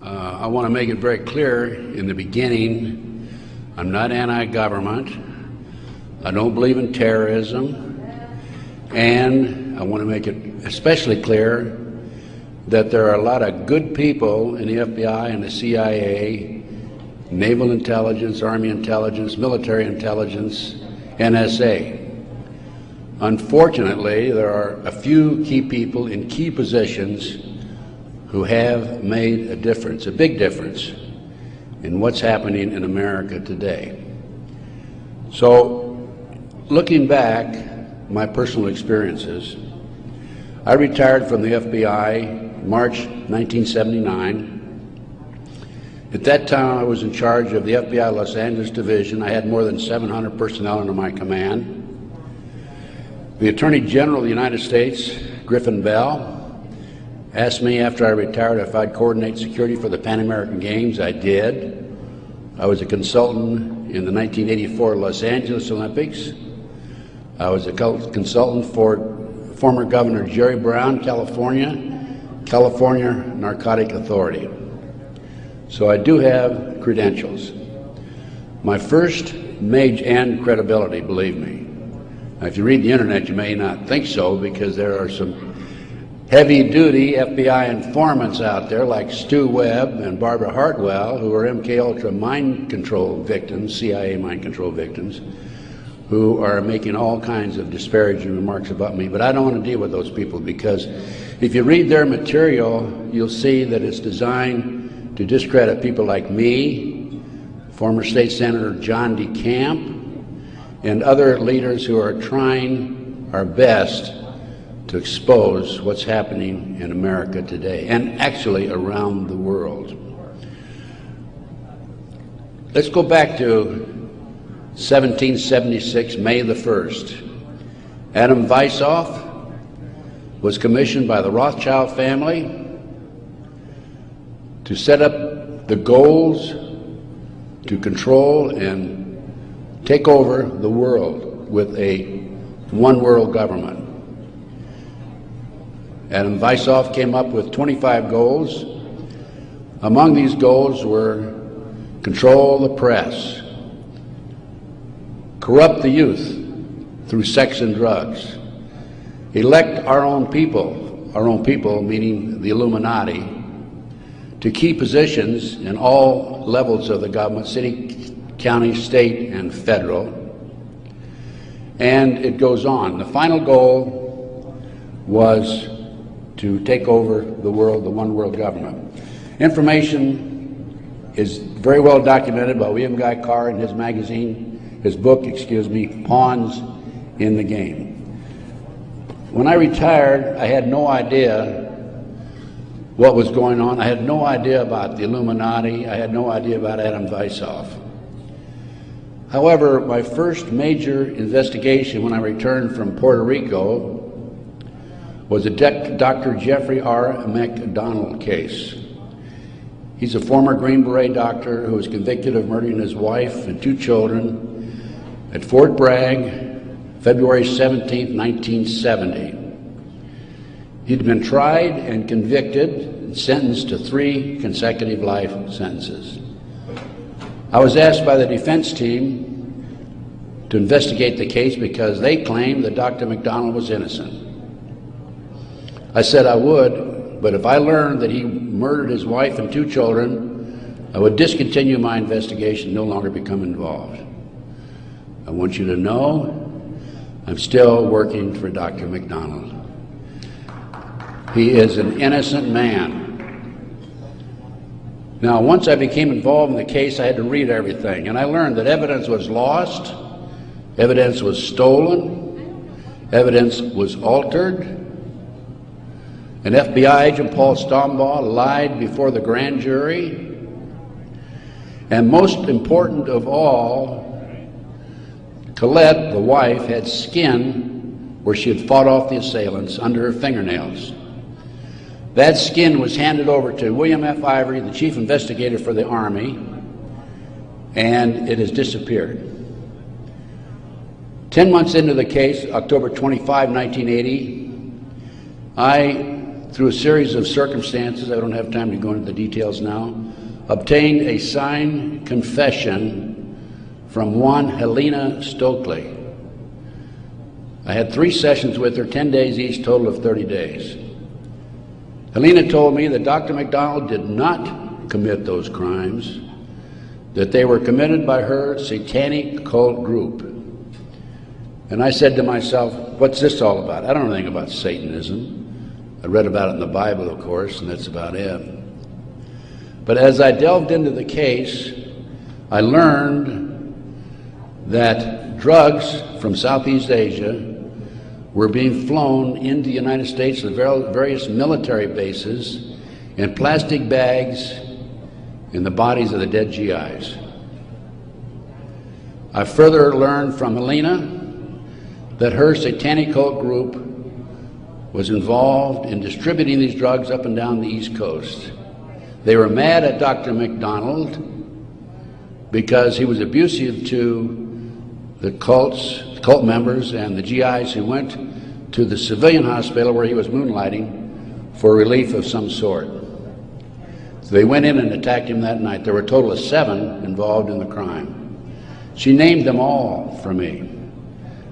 I want to make it very clear in the beginning, I'm not anti-government. I don't believe in terrorism. And I want to make it especially clear that there are a lot of good people in the FBI and the CIA, naval intelligence, army intelligence, military intelligence, NSA. Unfortunately, there are a few key people in key positions who have made a difference, a big difference, in what's happening in America today. So, looking back, my personal experiences, I retired from the FBI March 1979. At that time, I was in charge of the FBI Los Angeles Division. I had more than 700 personnel under my command. The Attorney General of the United States, Griffin Bell, asked me after I retired if I'd coordinate security for the Pan American Games. I did. I was a consultant in the 1984 Los Angeles Olympics. I was a consultant for former Governor Jerry Brown, California Narcotic Authority. So I do have credentials. My first and credibility, believe me. Now, if you read the internet, you may not think so, because there are some heavy-duty FBI informants out there like Stu Webb and Barbara Hartwell, who are MK-Ultra mind control victims, CIA mind control victims, who are making all kinds of disparaging remarks about me. But I don't want to deal with those people, because if you read their material, you'll see that it's designed to discredit people like me, former State Senator John DeCamp, and other leaders who are trying our best to expose what's happening in America today, and actually around the world. Let's go back to 1776, May the 1st. Adam Weishaupt was commissioned by the Rothschild family to set up the goals to control and take over the world with a one-world government. Adam Weishaupt came up with 25 goals. Among these goals were control the press, corrupt the youth through sex and drugs, elect our own people meaning the Illuminati, to key positions in all levels of the government, city, county, state, and federal. And it goes on. The final goal was to take over the world, the one world government. Information is very well documented by William Guy Carr in his magazine, his book, Pawns in the Game. When I retired, I had no idea what was going on. I had no idea about the Illuminati. I had no idea about Adam Weishaupt. However, my first major investigation when I returned from Puerto Rico was a Dr. Jeffrey R. McDonald case. He's a former Green Beret doctor who was convicted of murdering his wife and 2 children at Fort Bragg, February 17, 1970. He'd been tried and convicted and sentenced to 3 consecutive life sentences. I was asked by the defense team to investigate the case because they claimed that Dr. McDonald was innocent. I said I would, but if I learned that he murdered his wife and 2 children, I would discontinue my investigation, no longer become involved. I want you to know I'm still working for Dr. McDonald. He is an innocent man. Now, once I became involved in the case, I had to read everything, and I learned that evidence was lost, evidence was stolen, evidence was altered. An FBI agent, Paul Stombaugh, lied before the grand jury. And most important of all, Colette, the wife, had skin where she had fought off the assailants under her fingernails. That skin was handed over to William F. Ivory, the chief investigator for the Army, and it has disappeared. 10 months into the case, October 25, 1980, I through a series of circumstances, I don't have time to go into the details now, obtained a signed confession from one Helena Stokely. I had 3 sessions with her, 10 days each, total of 30 days. Helena told me that Dr. McDonald did not commit those crimes, that they were committed by her satanic cult group. And I said to myself, what's this all about? I don't know anything about Satanism. I read about it in the Bible, of course, and that's about it. But as I delved into the case, I learned that drugs from Southeast Asia were being flown into the United States to various military bases in plastic bags in the bodies of the dead GIs. I further learned from Helena that her satanic cult group was involved in distributing these drugs up and down the East Coast. They were mad at Dr. McDonald because he was abusive to the cult members and the GIs who went to the civilian hospital where he was moonlighting for relief of some sort. So they went in and attacked him that night. There were a total of 7 involved in the crime. She named them all for me.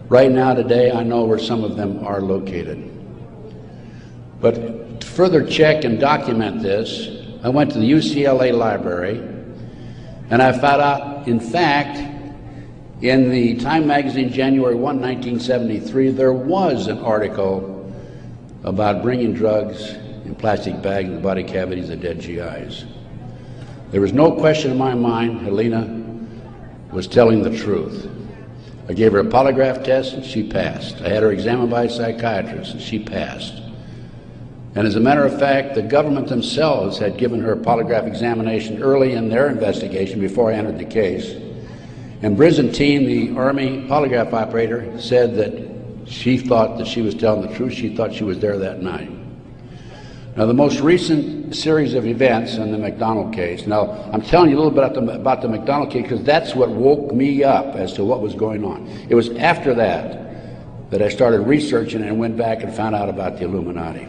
Right now, today, I know where some of them are located. But to further check and document this, I went to the UCLA library, and I found out, in fact, in the Time magazine, January 1, 1973, there was an article about bringing drugs in plastic bags in the body cavities of dead GIs. There was no question in my mind Helena was telling the truth. I gave her a polygraph test and she passed. I had her examined by a psychiatrist and she passed. And as a matter of fact, the government themselves had given her a polygraph examination early in their investigation before I entered the case. And Byzantine, the Army polygraph operator, said that she thought that she was telling the truth. She thought she was there that night. Now, the most recent series of events in the McDonald case, now I'm telling you a little bit about the McDonald case because that's what woke me up as to what was going on. It was after that I started researching and went back and found out about the Illuminati.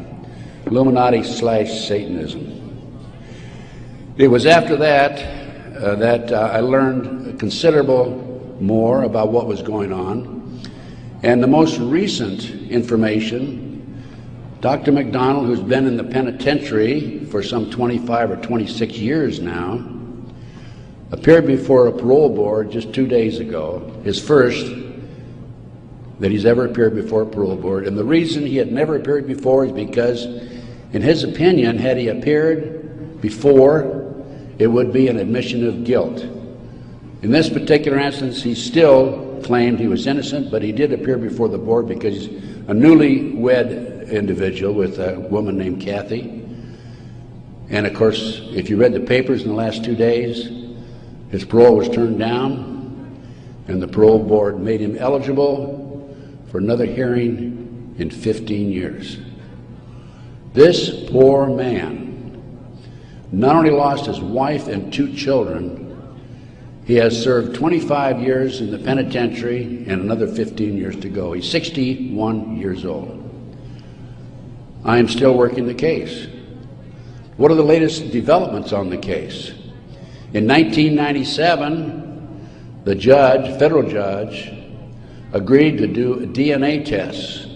Illuminati/Satanism. It was after that I learned considerable more about what was going on. And the most recent information, Dr. McDonald, who's been in the penitentiary for some 25 or 26 years now, appeared before a parole board just 2 days ago, his first that he's ever appeared before a parole board. And the reason he had never appeared before is because, in his opinion, had he appeared before, it would be an admission of guilt. In this particular instance, he still claimed he was innocent, but he did appear before the board because he's a newlywed individual with a woman named Kathy. And of course, if you read the papers in the last 2 days, his parole was turned down, and the parole board made him eligible for another hearing in 15 years. This poor man not only lost his wife and 2 children, he has served 25 years in the penitentiary and another 15 years to go. He's 61 years old. I am still working the case. What are the latest developments on the case? In 1997, the judge, federal judge, agreed to do a DNA test.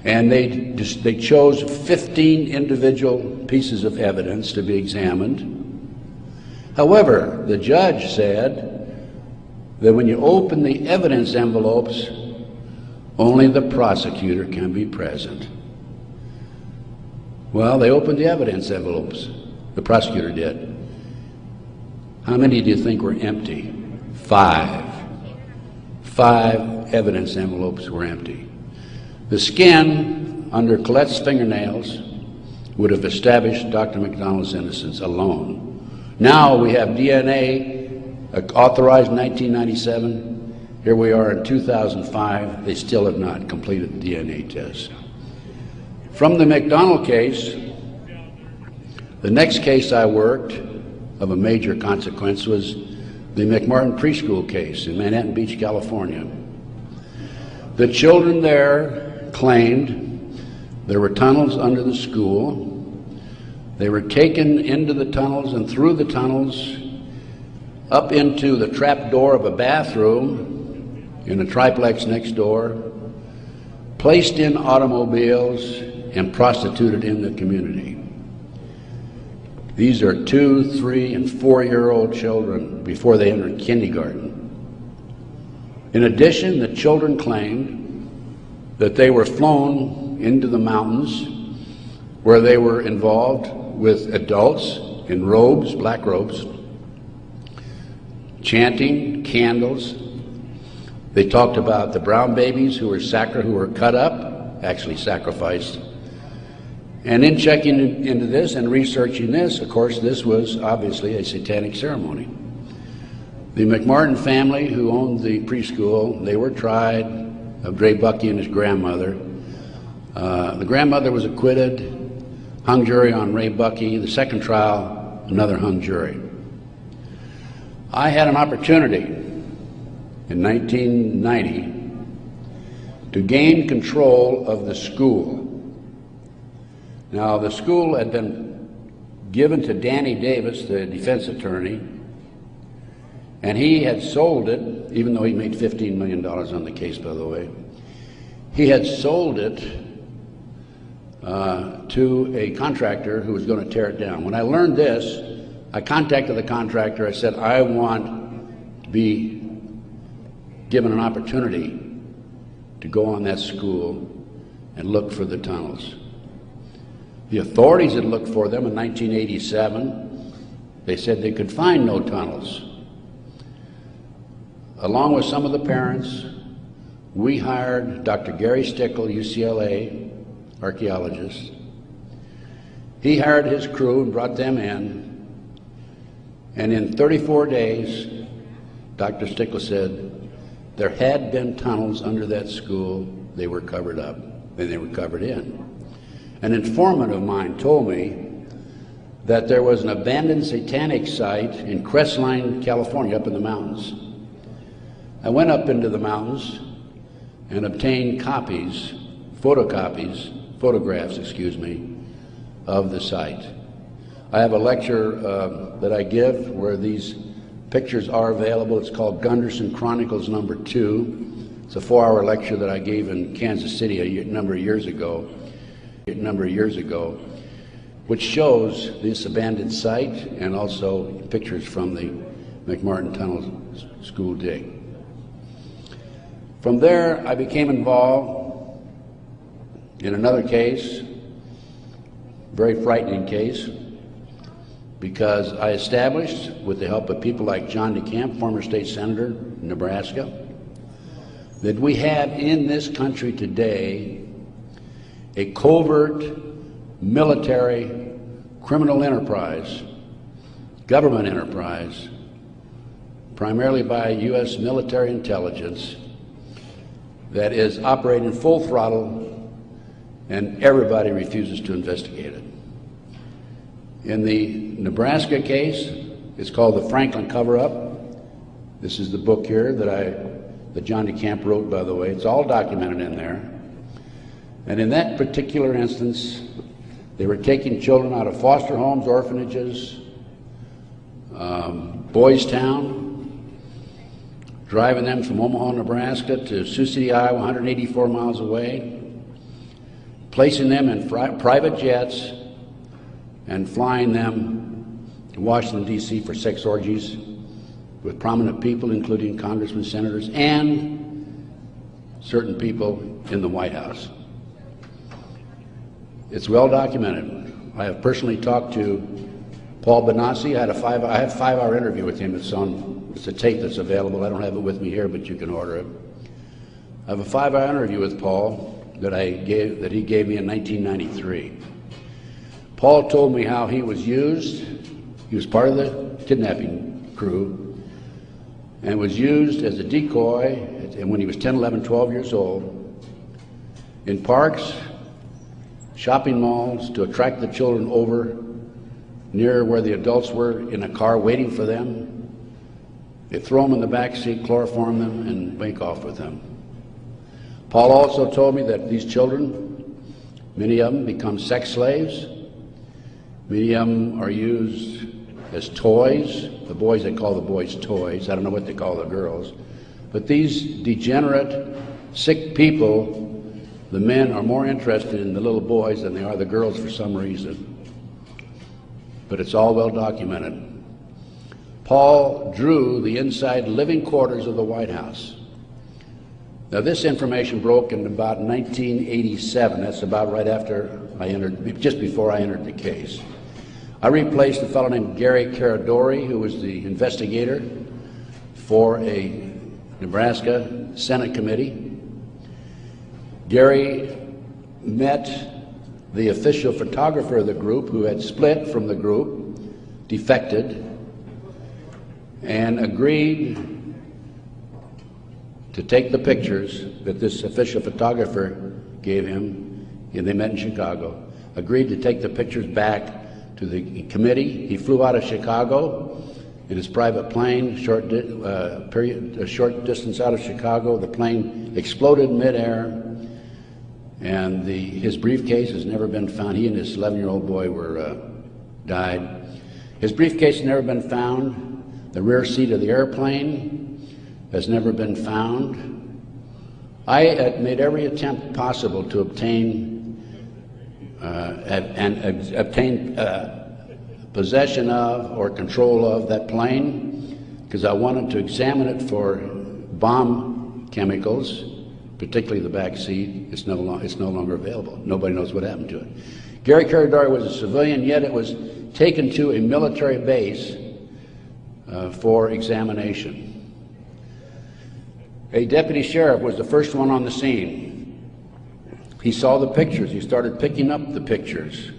And they chose 15 individual pieces of evidence to be examined. However, the judge said that when you open the evidence envelopes, only the prosecutor can be present. Well, they opened the evidence envelopes. The prosecutor did. How many do you think were empty? 5. 5 evidence envelopes were empty. The skin under Colette's fingernails would have established Dr. McDonald's innocence alone. Now we have DNA authorized in 1997. Here we are in 2005. They still have not completed the DNA test. From the McDonald case, the next case I worked of a major consequence was the McMartin preschool case in Manhattan Beach, California. The children there claimed There were tunnels under the school. They were taken into the tunnels and through the tunnels up into the trap door of a bathroom in a triplex next door, placed in automobiles, and prostituted in the community. These are 2-, 3-, and 4-year-old children before they entered kindergarten. In addition, the children claimed that they were flown into the mountains where they were involved with adults in robes, black robes, chanting, candles. They talked about the brown babies who were cut up, actually sacrificed. And in checking into this and researching this, of course, this was obviously a satanic ceremony. The McMartin family, who owned the preschool, they were tried of Ray Bucky and his grandmother. The grandmother was acquitted, hung jury on Ray Bucky. The second trial, another hung jury. I had an opportunity in 1990 to gain control of the school. Now, the school had been given to Danny Davis, the defense attorney, and he had sold it, even though he made $15 million on the case, by the way. He had sold it to a contractor who was going to tear it down. When I learned this, I contacted the contractor. I said, I want to be given an opportunity to go on that school and look for the tunnels. The authorities had looked for them in 1987. They said they could find no tunnels. Along with some of the parents, we hired Dr. Gary Stickle, UCLA archaeologist. He hired his crew and brought them in. And in 34 days, Dr. Stickle said there had been tunnels under that school. They were covered up, and they were covered in. An informant of mine told me that there was an abandoned satanic site in Crestline, California, up in the mountains. I went up into the mountains and obtained photographs, of the site. I have a lecture that I give where these pictures are available. It's called Gunderson Chronicles #2. It's a 4-hour lecture that I gave in Kansas City a number of years ago, which shows this abandoned site and also pictures from the McMartin Tunnel school dig. From there, I became involved in another case, very frightening case, because I established, with the help of people like John DeCamp, former state senator in Nebraska, that we have in this country today a covert military criminal enterprise, government enterprise, primarily by U.S. military intelligence, that is operating full throttle, and everybody refuses to investigate it. In the Nebraska case, it's called the Franklin Cover-Up. This is the book here that John DeCamp wrote, by the way. It's all documented in there. And in that particular instance, they were taking children out of foster homes, orphanages, Boys Town, driving them from Omaha, Nebraska to Sioux City, Iowa, 184 miles away, placing them in private jets and flying them to Washington, D.C. for sex orgies with prominent people, including congressmen, senators, and certain people in the White House. It's well documented. I have personally talked to Paul Benassi. I had a 5-hour interview with him. It's a tape that's available. I don't have it with me here, but you can order it. I have a 5-hour interview with Paul that he gave me in 1993. Paul told me how he was used. He was part of the kidnapping crew and was used as a decoy when he was 10, 11, 12 years old in parks, shopping malls, to attract the children over near where the adults were in a car waiting for them. They throw them in the back seat, chloroform them, and make off with them. Paul also told me that these children Many of them become sex slaves. Many of them are used as toys. The boys, they call the boys toys. I don't know what they call the girls. But these degenerate, sick people, the men are more interested in the little boys than they are the girls for some reason. But it's all well documented. Paul drew the inside living quarters of the White House. Now, this information broke in about 1987. That's about right after I entered, just before I entered the case. I replaced a fellow named Gary Caradori, who was the investigator for a Nebraska Senate committee. Gary met the official photographer of the group, who had split from the group, defected, and agreed to take the pictures that this official photographer gave him, and they met in Chicago, agreed to take the pictures back to the committee. He flew out of Chicago in his private plane, a short distance out of Chicago. The plane exploded midair, and his briefcase has never been found. He and his 11-year-old boy died. His briefcase has never been found. The rear seat of the airplane has never been found. I had made every attempt possible to obtain possession of or control of that plane, because I wanted to examine it for bomb chemicals, particularly the back seat. It's no longer available. Nobody knows what happened to it. Gary Caradori was a civilian, yet it was taken to a military base for examination. A deputy sheriff was the first one on the scene. He saw the pictures. He started picking up the pictures.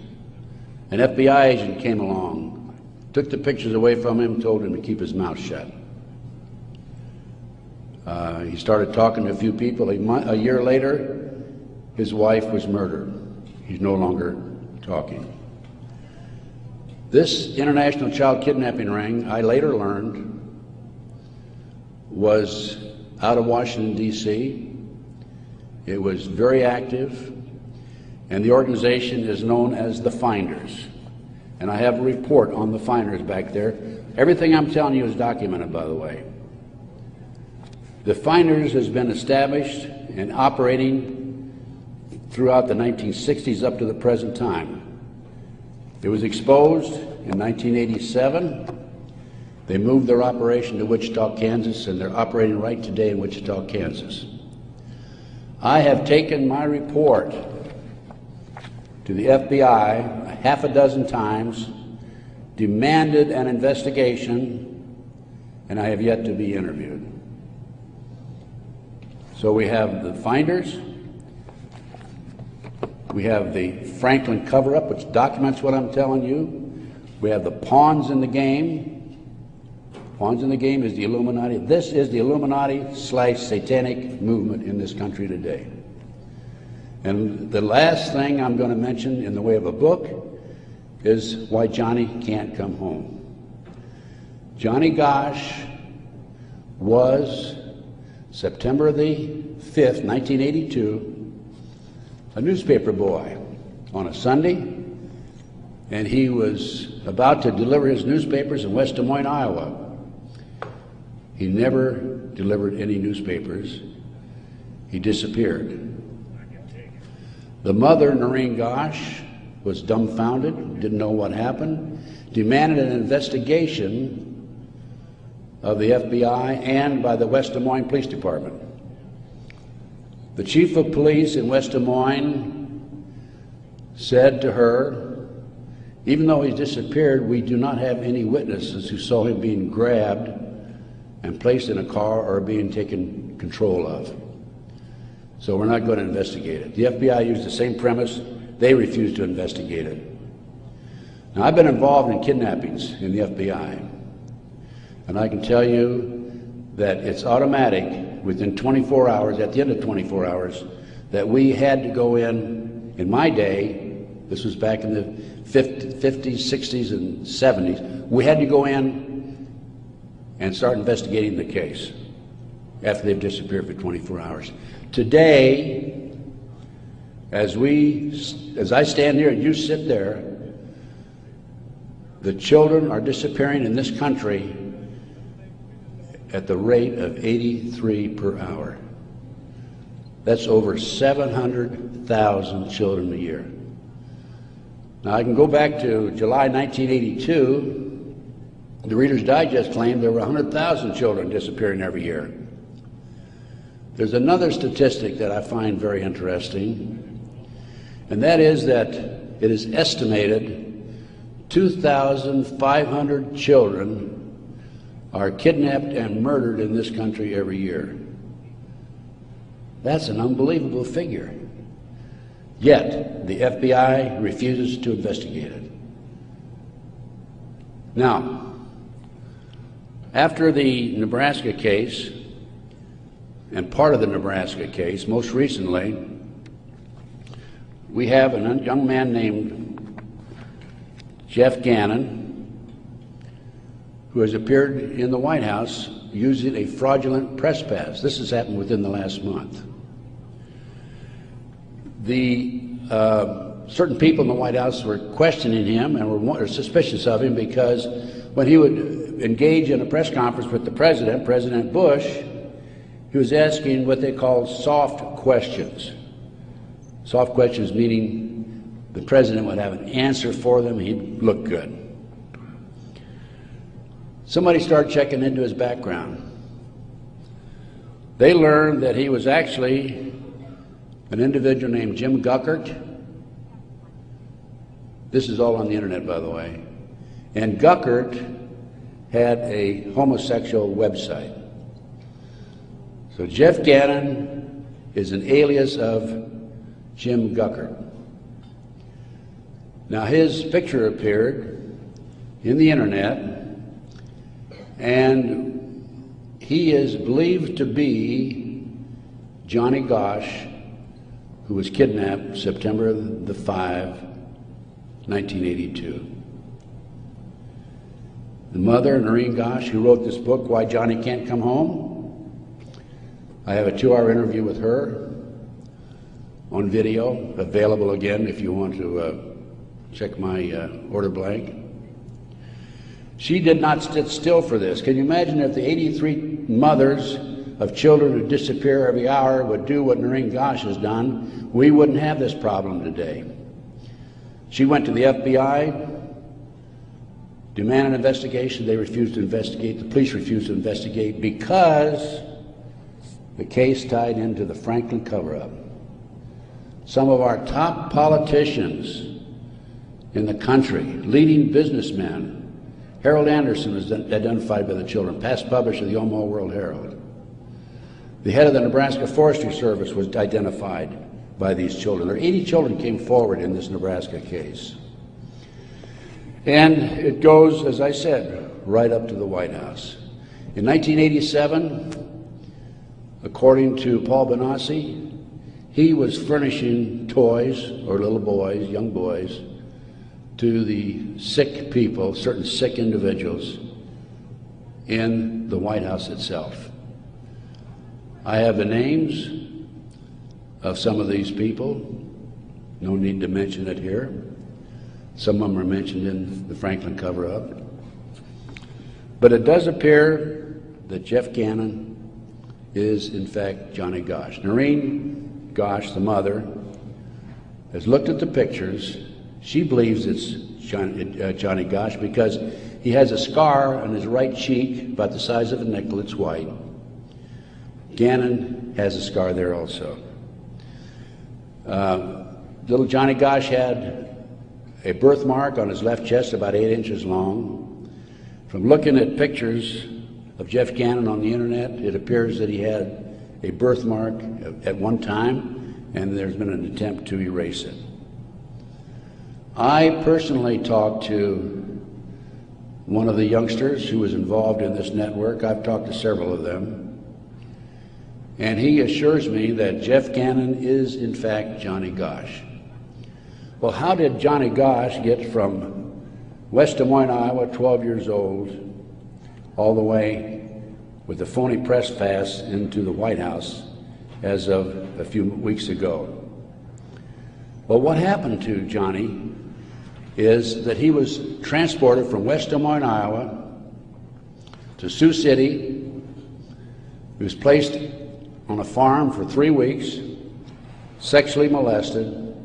An FBI agent came along, took the pictures away from him, told him to keep his mouth shut. He started talking to a few people. A year later, his wife was murdered. He's no longer talking. This international child kidnapping ring, I later learned, was out of Washington, D.C. It was very active, and the organization is known as the Finders. And I have a report on the Finders back there. Everything I'm telling you is documented, by the way. The Finders has been established and operating throughout the 1960s up to the present time. It was exposed in 1987. They moved their operation to Wichita, Kansas, and they're operating right today in Wichita, Kansas. I have taken my report to the FBI a half a dozen times, demanded an investigation, and I have yet to be interviewed. So we have the Finders, we have the Franklin cover-up, which documents what I'm telling you. We have the pawns in the game. Pawns in the game is the Illuminati. This is the Illuminati/satanic movement in this country today. And the last thing I'm going to mention in the way of a book is why Johnny can't come home. Johnny Gosch was, September the 5th, 1982, a newspaper boy on a Sunday, and he was about to deliver his newspapers in West Des Moines, Iowa. He never delivered any newspapers. He disappeared. The mother, Noreen Gosch, was dumbfounded, didn't know what happened, demanded an investigation of the FBI and by the West Des Moines Police Department. The chief of police in West Des Moines said to her, even though he's disappeared, we do not have any witnesses who saw him being grabbed and placed in a car or being taken control of. So we're not going to investigate it. The FBI used the same premise. They refused to investigate it. Now, I've been involved in kidnappings in the FBI, and I can tell you that it's automatic within 24 hours, at the end of 24 hours, that we had to go in my day, this was back in the 50s, 60s, and 70s, we had to go in and start investigating the case after they've disappeared for 24 hours. Today, As I stand here and you sit there, the children are disappearing in this country at the rate of 83 per hour. That's over 700,000 children a year. Now I can go back to July 1982. The Reader's Digest claimed there were 100,000 children disappearing every year. There's another statistic that I find very interesting, and that is that it is estimated 2,500 children are kidnapped and murdered in this country every year. That's an unbelievable figure. Yet, the FBI refuses to investigate it. Now, after the Nebraska case, and part of the Nebraska case, most recently, we have a young man named Jeff Gannon, who has appeared in the White House using a fraudulent press pass. This has happened within the last month. Certain people in the White House were questioning him and were suspicious of him because when he would engage in a press conference with the president, President Bush, he was asking what they call soft questions. Soft questions meaning the president would have an answer for them, he'd look good. Somebody started checking into his background. They learned that he was actually an individual named Jim Guckert. This is all on the internet, by the way. And Guckert had a homosexual website. So Jeff Gannon is an alias of Jim Guckert. Now his picture appeared in the internet, and he is believed to be Johnny Gosch, who was kidnapped September the 5, 1982. The mother, Noreen Gosch, who wrote this book, Why Johnny Can't Come Home, I have a 2-hour interview with her on video, available again if you want to check my order blank. She did not sit still for this. Can you imagine if the 83 mothers of children who disappear every hour would do what Noreen Gosch has done? We wouldn't have this problem today. She went to the FBI, demanded an investigation. They refused to investigate. The police refused to investigate because the case tied into the Franklin cover-up. Some of our top politicians in the country, leading businessmen, Harold Anderson was identified by the children, past publisher of the Omaha World Herald. The head of the Nebraska Forestry Service was identified by these children. There 80 children came forward in this Nebraska case. And it goes, as I said, right up to the White House. In 1987, according to Paul Benassi, he was furnishing toys, or little boys, young boys, to the sick people, certain sick individuals in the White House itself. I have the names of some of these people. No need to mention it here. Some of them are mentioned in the Franklin cover-up. But it does appear that Jeff Gannon is, in fact, Johnny Gosch. Noreen Gosch, the mother, has looked at the pictures. She believes it's Johnny Gosch because he has a scar on his right cheek about the size of a nickel. It's white. Gannon has a scar there also. Little Johnny Gosch had a birthmark on his left chest about 8 inches long. From looking at pictures of Jeff Gannon on the internet, it appears that he had a birthmark at one time, and there's been an attempt to erase it. I personally talked to one of the youngsters who was involved in this network. I've talked to several of them. And he assures me that Jeff Gannon is, in fact, Johnny Gosch. Well, how did Johnny Gosch get from West Des Moines, Iowa, 12 years old, all the way with a phony press pass into the White House as of a few weeks ago? Well, what happened to Johnny is that he was transported from West Des Moines, Iowa to Sioux City. He was placed on a farm for 3 weeks, sexually molested.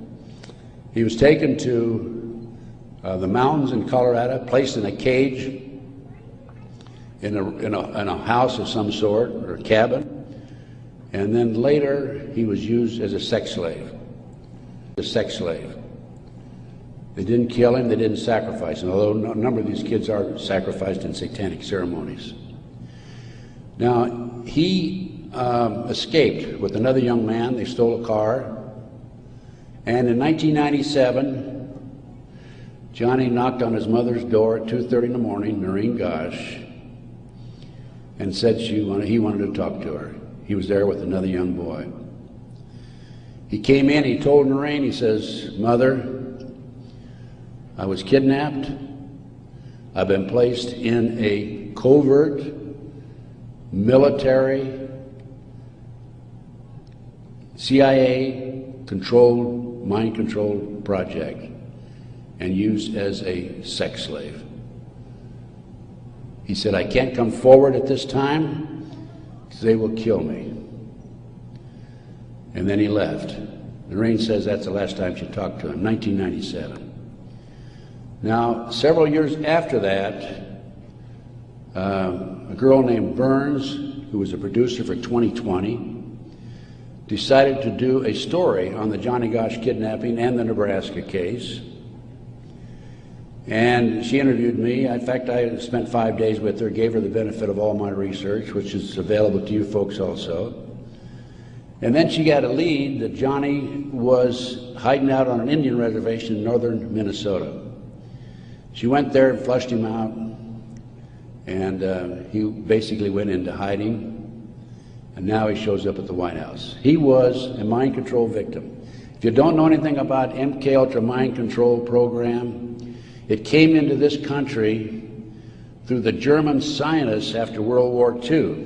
He was taken to the mountains in Colorado, placed in a cage in a house of some sort, or a cabin. And then later he was used as a sex slave. A sex slave. They didn't kill him, they didn't sacrifice him, although a number of these kids are sacrificed in satanic ceremonies. Now, he escaped with another young man. They stole a car. And in 1997, Johnny knocked on his mother's door at 2:30 in the morning, Noreen Gosh, and said he wanted to talk to her. He was there with another young boy. He came in, he told Noreen, he says, "Mother, I was kidnapped. I've been placed in a covert military CIA-controlled, mind-controlled project and used as a sex slave." He said, "I can't come forward at this time because they will kill me." And then he left. Noreen says that's the last time she talked to him, 1997. Now, several years after that, a girl named Burns, who was a producer for 2020, decided to do a story on the Johnny Gosch kidnapping and the Nebraska case. And she interviewed me. In fact, I spent 5 days with her, gave her the benefit of all my research, which is available to you folks also. And then she got a lead that Johnny was hiding out on an Indian reservation in northern Minnesota. She went there and flushed him out, and he basically went into hiding, and now he shows up at the White House. He was a mind control victim. If you don't know anything about MKUltra mind control program, it came into this country through the German scientists after World War II.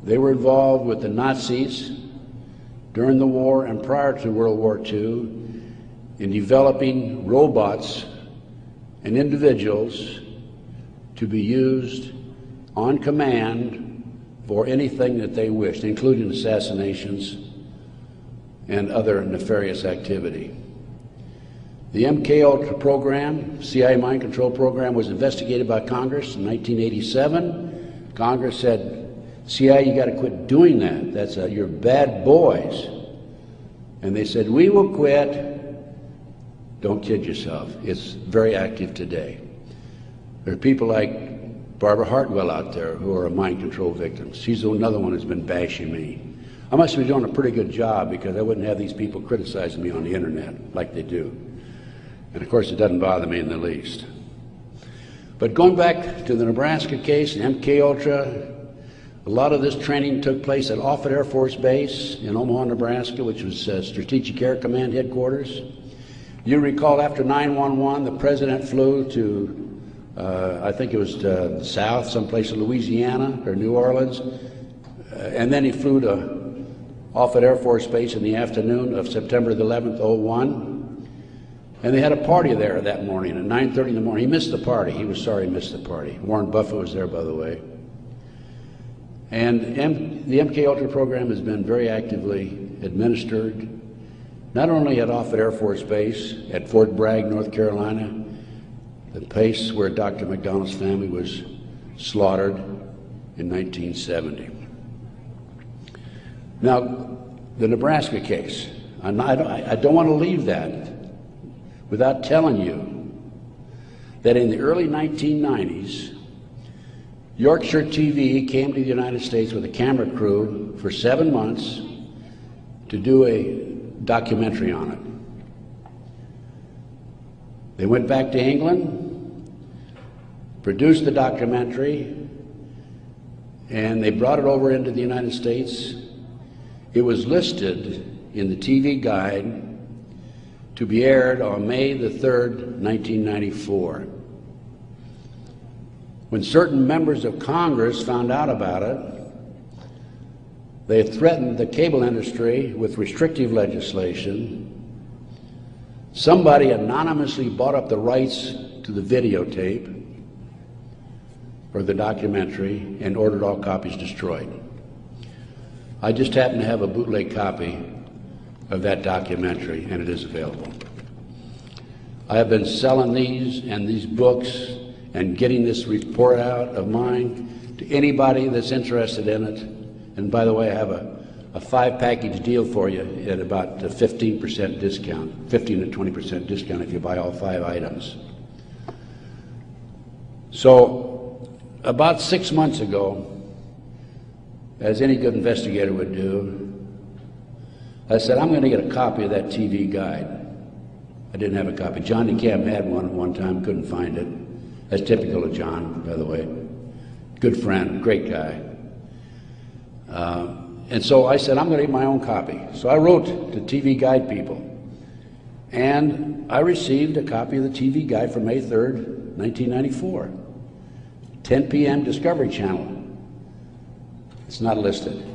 They were involved with the Nazis during the war and prior to World War II in developing robots and individuals to be used on command for anything that they wished, including assassinations and other nefarious activity. The MKUltra program, CIA mind control program, was investigated by Congress in 1987. Congress said, CIA, you got to quit doing that. You're bad boys. And they said, we will quit. Don't kid yourself. It's very active today. There are people like Barbara Hartwell out there who are mind control victims. She's another one who's been bashing me. I must be doing a pretty good job because I wouldn't have these people criticizing me on the internet like they do. And of course, it doesn't bother me in the least. But going back to the Nebraska case, MKUltra, a lot of this training took place at Offutt Air Force Base in Omaha, Nebraska, which was Strategic Air Command headquarters. You recall after 9/11, the president flew to, I think it was to the south, someplace in Louisiana or New Orleans, and then he flew to Offutt Air Force Base in the afternoon of September the 11th, 01. And they had a party there that morning at 9:30 in the morning. He missed the party. He was sorry he missed the party. Warren Buffett was there, by the way. And the MKUltra program has been very actively administered, not only at Offutt Air Force Base, at Fort Bragg, North Carolina, the place where Dr. McDonald's family was slaughtered in 1970. Now, the Nebraska case, I don't want to leave that without telling you that in the early 1990s, Yorkshire TV came to the United States with a camera crew for 7 months to do a documentary on it. They went back to England, produced the documentary, and they brought it over into the United States. It was listed in the TV guide to be aired on May the 3rd, 1994. When certain members of Congress found out about it, they threatened the cable industry with restrictive legislation Somebody anonymously bought up the rights to the videotape or the documentary and ordered all copies destroyed. I just happen to have a bootleg copy of that documentary, and it is available. I have been selling these and these books and getting this report out of mine to anybody that's interested in it. And by the way, I have a 5-package deal for you at about a 15% discount, 15 to 20% discount if you buy all 5 items. So about 6 months ago, as any good investigator would do, I said, I'm going to get a copy of that TV guide. I didn't have a copy. John DeCamp had one at one time, couldn't find it. That's typical of John, by the way. Good friend, great guy. And so I said, I'm going to get my own copy. So I wrote to TV Guide people. And I received a copy of the TV Guide for May 3rd, 1994. 10 p.m. Discovery Channel. It's not listed.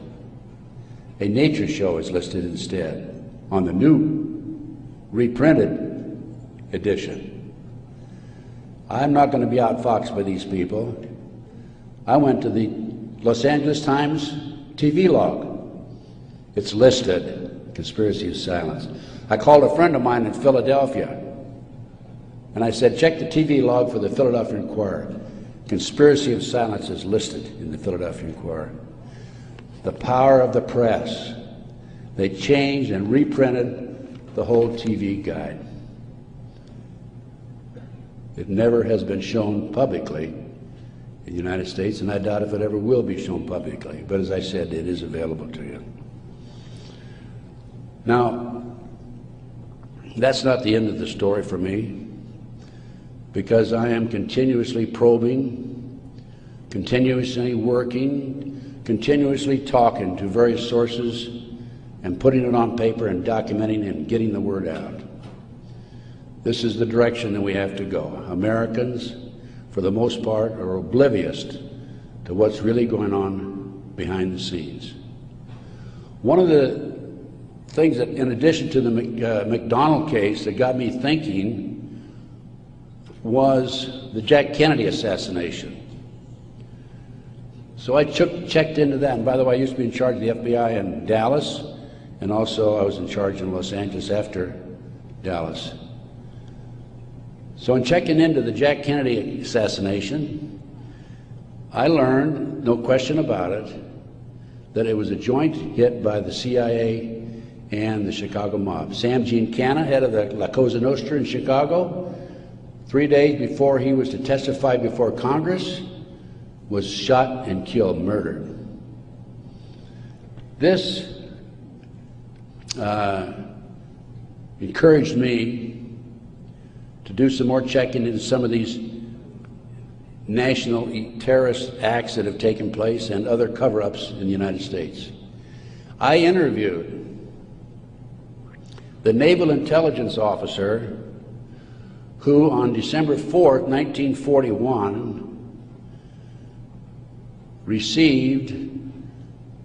A nature show is listed instead on the new reprinted edition. I'm not going to be outfoxed by these people. I went to the Los Angeles Times TV log. It's listed, Conspiracy of Silence. I called a friend of mine in Philadelphia, and I said, check the TV log for the Philadelphia Inquirer. Conspiracy of Silence is listed in the Philadelphia Inquirer. The power of the press. They changed and reprinted the whole TV guide. It never has been shown publicly in the United States, and I doubt if it ever will be shown publicly. But as I said, it is available to you. Now, that's not the end of the story for me, because I am continuously probing, continuously working, continuously talking to various sources and putting it on paper and documenting and getting the word out. This is the direction that we have to go. Americans, for the most part, are oblivious to what's really going on behind the scenes. One of the things that, in addition to the McDonald case, that got me thinking was the Jack Kennedy assassination. So I checked into that, and by the way, I used to be in charge of the FBI in Dallas, and also I was in charge in Los Angeles after Dallas. So in checking into the Jack Kennedy assassination, I learned, no question about it, that it was a joint hit by the CIA and the Chicago mob. Sam Giancana, head of the La Cosa Nostra in Chicago, 3 days before he was to testify before Congress, was shot and killed, murdered. This encouraged me to do some more checking into some of these national terrorist acts that have taken place and other cover-ups in the United States. I interviewed the naval intelligence officer who on December 4th, 1941, received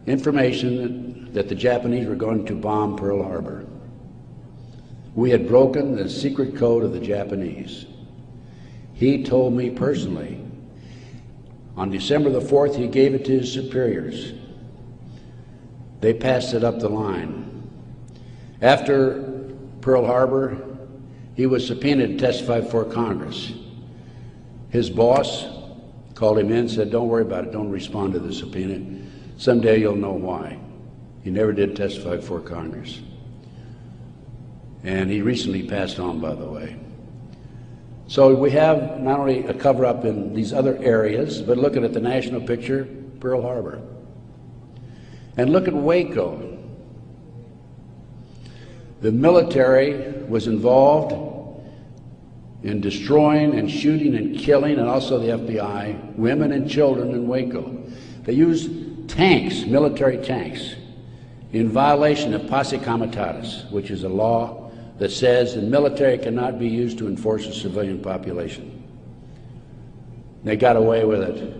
information that the Japanese were going to bomb Pearl Harbor. We had broken the secret code of the Japanese. He told me personally, on December the 4th, he gave it to his superiors. They passed it up the line. After Pearl Harbor, he was subpoenaed to testify before Congress. His boss called him in and said, don't worry about it, don't respond to the subpoena. Someday you'll know why. He never did testify before Congress. And he recently passed on, by the way. So we have not only a cover-up in these other areas, but looking at the national picture, Pearl Harbor. And look at Waco. The military was involved in destroying and shooting and killing, and also the FBI, women and children in Waco. They used tanks, military tanks, in violation of posse comitatus, which is a law that says the military cannot be used to enforce a civilian population. They got away with it.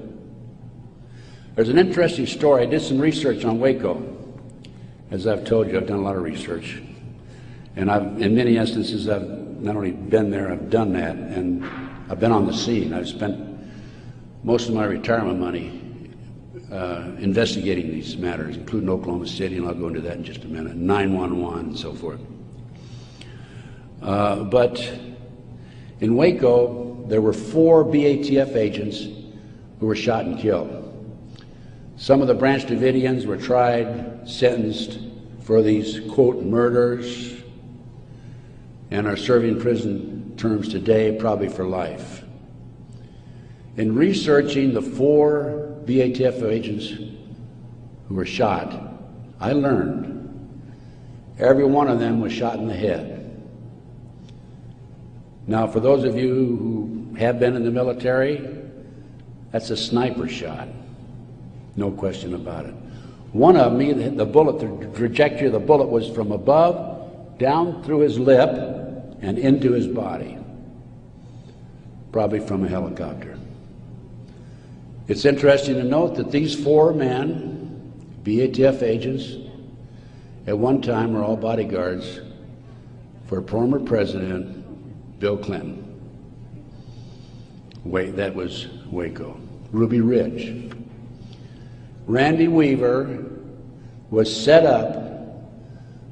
There's an interesting story. I did some research on Waco. As I've told you, I've done a lot of research. And in many instances, I've not only been there, I've done that, and I've been on the scene. I've spent most of my retirement money investigating these matters, including Oklahoma City, and I'll go into that in just a minute, 911 and so forth. But in Waco, there were 4 BATF agents who were shot and killed. Some of the Branch Davidians were tried, sentenced for these, quote, murders, and are serving prison terms today, probably for life. In researching the 4 BATF agents who were shot, I learned every one of them was shot in the head. Now, for those of you who have been in the military, that's a sniper shot, no question about it. One of them, the bullet, the trajectory of the bullet was from above, down through his lip, and into his body, probably from a helicopter. It's interesting to note that these 4 men, BATF agents, at one time were all bodyguards for former President Bill Clinton. That was Waco. Ruby Ridge. Randy Weaver was set up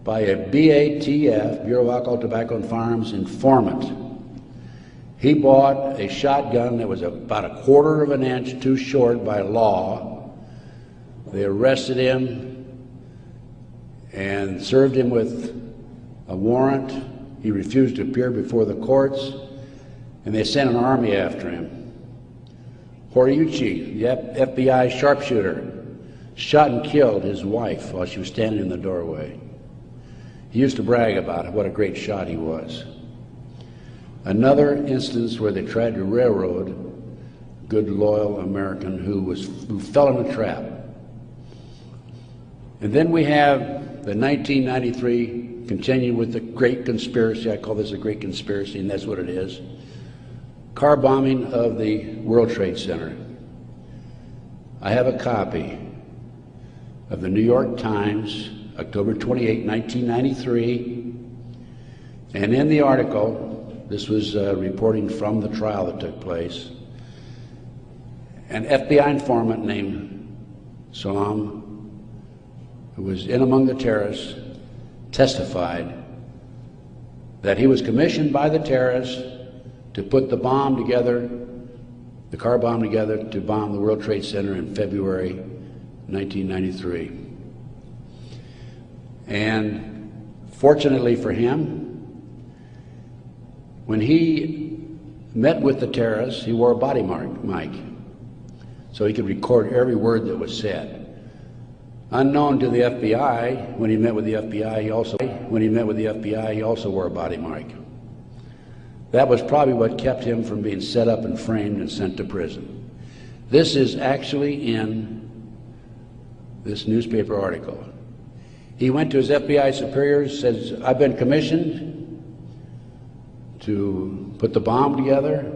by a BATF, Bureau of Alcohol, Tobacco, and Firearms, informant. He bought a shotgun that was about 1/4 of an inch too short by law. They arrested him and served him with a warrant. He refused to appear before the courts, and they sent an army after him. Horiuchi, the FBI sharpshooter, shot and killed his wife while she was standing in the doorway. He used to brag about what a great shot he was. Another instance where they tried to railroad a good, loyal American who fell in a trap. And then we have the 1993, continuing with the great conspiracy. I call this a great conspiracy, and that's what it is. Car bombing of the World Trade Center. I have a copy of the New York Times, October 28, 1993, and in the article, this was reporting from the trial that took place, an FBI informant named Salam, who was in among the terrorists, testified that he was commissioned by the terrorists to put the bomb together, the car bomb together, to bomb the World Trade Center in February 1993. And fortunately for him, when he met with the terrorists, he wore a body mic so he could record every word that was said. Unknown to the FBI, when he met with the FBI, he also wore a body mic. That was probably what kept him from being set up and framed and sent to prison. This is actually in this newspaper article. He went to his FBI superiors, says, I've been commissioned to put the bomb together.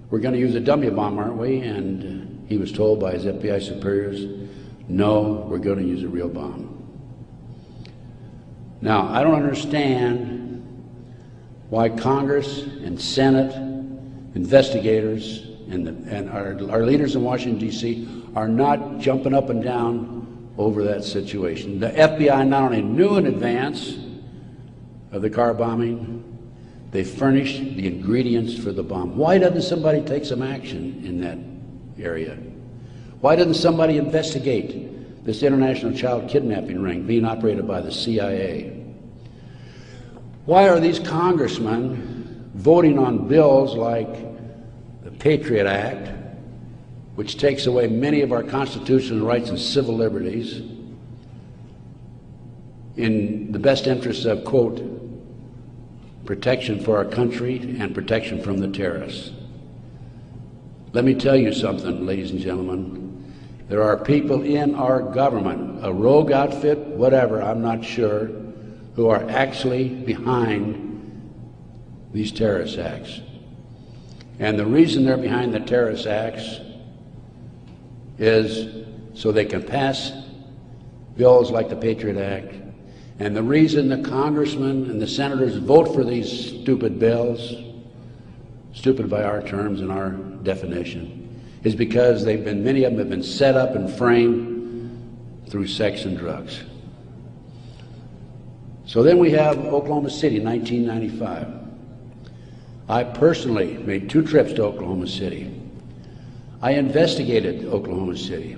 We're going to use a dummy bomb, aren't we? And he was told by his FBI superiors, no, we're going to use a real bomb. Now, I don't understand why Congress and Senate, investigators, and our leaders in Washington, D.C. are not jumping up and down over that situation. The FBI not only knew in advance of the car bombing, they furnished the ingredients for the bomb. Why doesn't somebody take some action in that area? Why doesn't somebody investigate this international child kidnapping ring being operated by the CIA? Why are these congressmen voting on bills like the Patriot Act, which takes away many of our constitutional rights and civil liberties in the best interests of, quote, protection for our country and protection from the terrorists? Let me tell you something, ladies and gentlemen. There are people in our government, a rogue outfit, whatever, I'm not sure, who are actually behind these terrorist acts. And the reason they're behind the terrorist acts is so they can pass bills like the Patriot Act And the reason the congressmen and the senators vote for these stupid bills, stupid by our terms and our definition, is because many of them have been set up and framed through sex and drugs. So then we have Oklahoma City, 1995. I personally made 2 trips to Oklahoma City. I investigated Oklahoma City.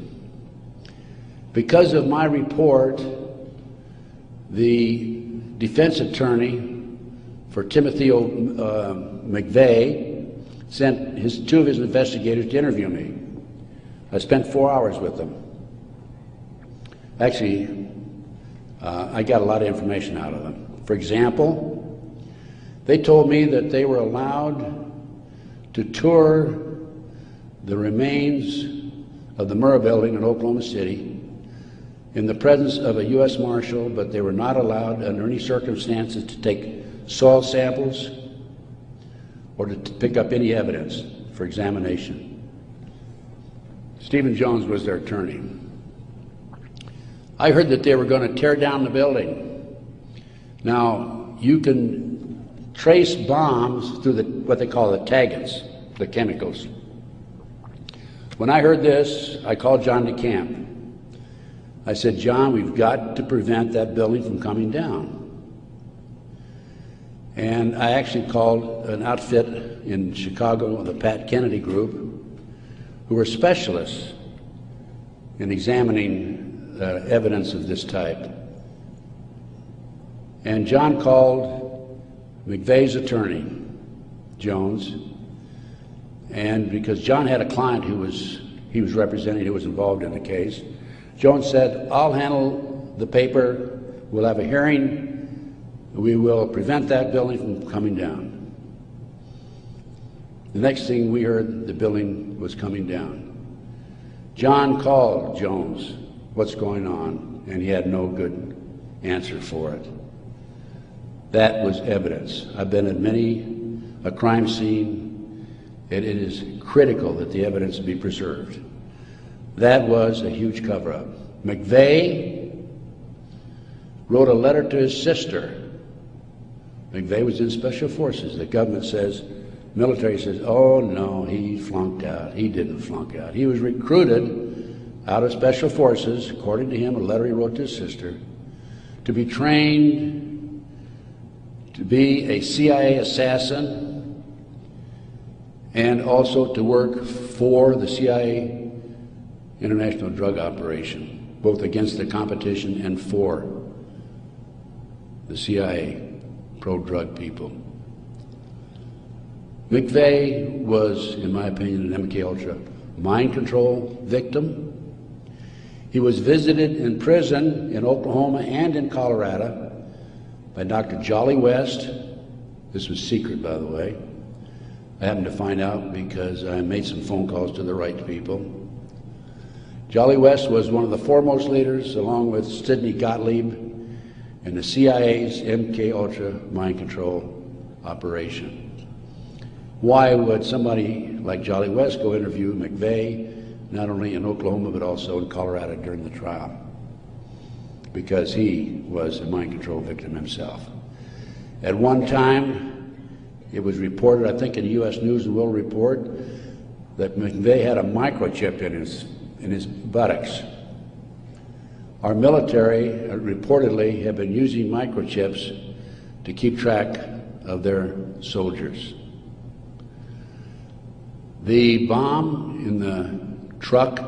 Because of my report, the defense attorney for Timothy McVeigh sent 2 of his investigators to interview me. I spent 4 hours with them. Actually, I got a lot of information out of them. For example, they told me that they were allowed to tour the remains of the Murrah building in Oklahoma City in the presence of a U.S. Marshal, but they were not allowed under any circumstances to take soil samples or to pick up any evidence for examination. Stephen Jones was their attorney. I heard that they were going to tear down the building. Now, you can trace bombs through what they call the taggants, the chemicals. When I heard this, I called John DeCamp. I said, John, we've got to prevent that building from coming down. And I actually called an outfit in Chicago, the Pat Kennedy Group, who were specialists in examining evidence of this type. And John called McVeigh's attorney, Jones, and because John had a client he was representing who was involved in the case, Jones said, I'll handle the paper, we'll have a hearing, we will prevent that building from coming down. The next thing we heard, the building was coming down. John called Jones, what's going on? And he had no good answer for it. That was evidence. I've been at many a crime scene, and it is critical that the evidence be preserved. That was a huge cover-up. McVeigh wrote a letter to his sister. McVeigh was in Special Forces. The government says, military says, oh no, he flunked out. He didn't flunk out. He was recruited out of Special Forces, according to him, a letter he wrote to his sister, to be trained to be a CIA assassin and also to work for the CIA international drug operation, both against the competition and for the CIA pro-drug people. McVeigh was, in my opinion, an MK-Ultra mind control victim. He was visited in prison in Oklahoma and in Colorado by Dr. Jolly West. This was secret, by the way. I happened to find out because I made some phone calls to the right people. Jolly West was one of the foremost leaders, along with Sidney Gottlieb, in the CIA's MK-Ultra mind control operation. Why would somebody like Jolly West go interview McVeigh, not only in Oklahoma but also in Colorado during the trial? Because he was a mind control victim himself. At one time, it was reported, I think in the U.S. News and World Report, that McVeigh had a microchip in his buttocks. Our military reportedly have been using microchips to keep track of their soldiers. The bomb in the truck